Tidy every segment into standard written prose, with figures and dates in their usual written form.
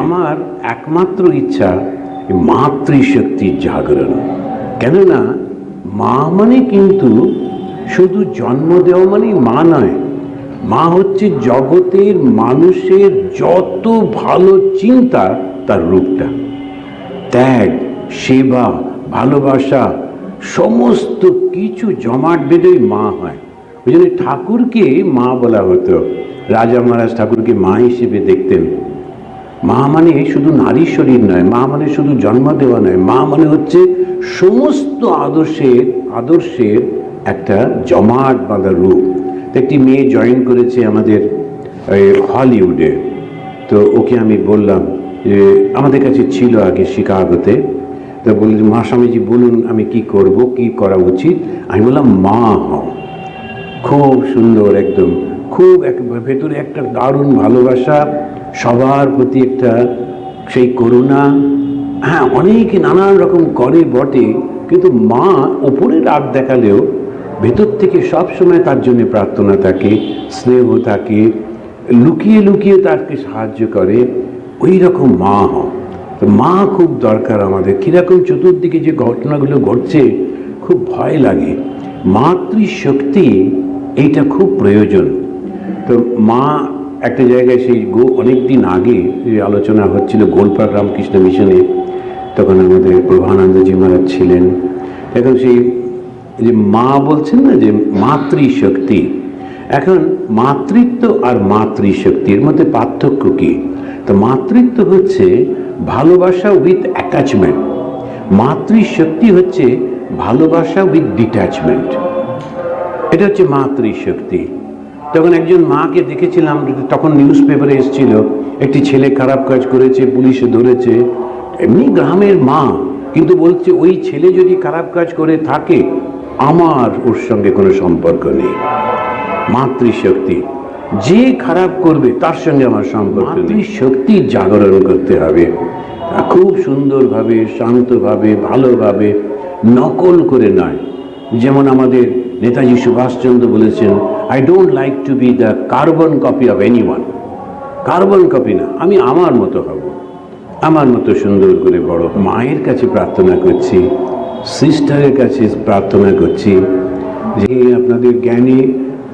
আমার একমাত্র ইচ্ছা মাতৃশক্তির জাগরণ। কেননা মা মানে কিন্তু শুধু জন্ম দেওয়া মানেই মা নয়। মা হচ্ছে জগতের মানুষের যত ভালো চিন্তা তার রূপটা। ত্যাগ, সেবা, ভালোবাসা সমস্ত কিছু জমাট বেঁধেই মা হয়। ওই জন্য ঠাকুরকে মা বলা হতো। রাজা মহারাজ ঠাকুরকে মা হিসেবে দেখতেন। মা মানে শুধু নারী শরীর নয়, মা মানে শুধু জন্ম দেওয়া নয়, মা মানে হচ্ছে সমস্ত আদর্শের একটা জমাট বাঁধা রূপ। একটি মেয়ে জয়েন করেছে আমাদের হলিউডে। তো ওকে আমি বললাম যে আমাদের কাছে ছিল আগে শিকাগোতে। তো বললেন মা স্বামীজি বলুন আমি কি করব, কি করা উচিত। আমি বললাম মা হও। খুব সুন্দর, একদম খুব ভেতরে একটা দারুণ ভালোবাসা, সবার প্রতি একটা সেই করুণা। হ্যাঁ, অনেকে নানান রকম করে বটে, কিন্তু মা ওপরে রাগ দেখালেও ভেতর থেকে সব সময় তার জন্য প্রার্থনা থাকে, স্নেহ থাকে, লুকিয়ে লুকিয়ে তাকে সাহায্য করে। ওই রকম মা হও। তো মা খুব দরকার আমাদের। কীরকম চতুর্দিকে যে ঘটনাগুলো ঘটছে খুব ভয় লাগে। মাতৃশক্তি এইটা খুব প্রয়োজন। তো মা একটা জায়গায় সেই অনেক দিন আগে যে আলোচনা হচ্ছিল গোলপাড় রামকৃষ্ণ মিশনে, তখন আমাদের প্রভানন্দজি মহারাজ ছিলেন। এখন সেই যে মা বলছেন না যে মাতৃশক্তি, এখন মাতৃত্ব আর মাতৃশক্তির মধ্যে পার্থক্য কি? তো মাতৃত্ব হচ্ছে ভালোবাসা উইথ অ্যাটাচমেন্ট, মাতৃশক্তি হচ্ছে ভালোবাসা উইথ ডিট্যাচমেন্ট। এটা হচ্ছে মাতৃশক্তি। তখন একজন মাকে দেখেছিলাম, তখন নিউজ পেপারে এসেছিল একটি ছেলে খারাপ কাজ করেছে, পুলিশে ধরেছে। এমনি গ্রামের মা, কিন্তু বলছে ওই ছেলে যদি খারাপ কাজ করে থাকে আমার ওর সঙ্গে কোনো সম্পর্ক নেই। মাতৃশক্তি, যে খারাপ করবে তার সঙ্গে আমার সম্পর্ক। মাতৃশক্তির জাগরণ করতে হবে খুব সুন্দরভাবে, শান্তভাবে, ভালোভাবে, নকল করে নয়। যেমন আমাদের নেতাজি সুভাষচন্দ্র বলেছেন, I don't like to B the carbon copy of anyone. Carbon copy না, আমি আমার মতো হব, আমার মতো সুন্দর করে বড়। মায়ের কাছে প্রার্থনা করছি, সিস্টারের কাছে প্রার্থনা করছি যে আপনাদের জ্ঞানে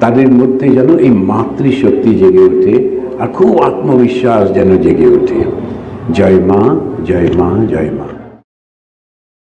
তাদের মধ্যে যেন এই মাতৃশক্তি জেগে ওঠে, আর খুব আত্মবিশ্বাস যেন জেগে ওঠে। জয় মা, জয় মা, জয় মা।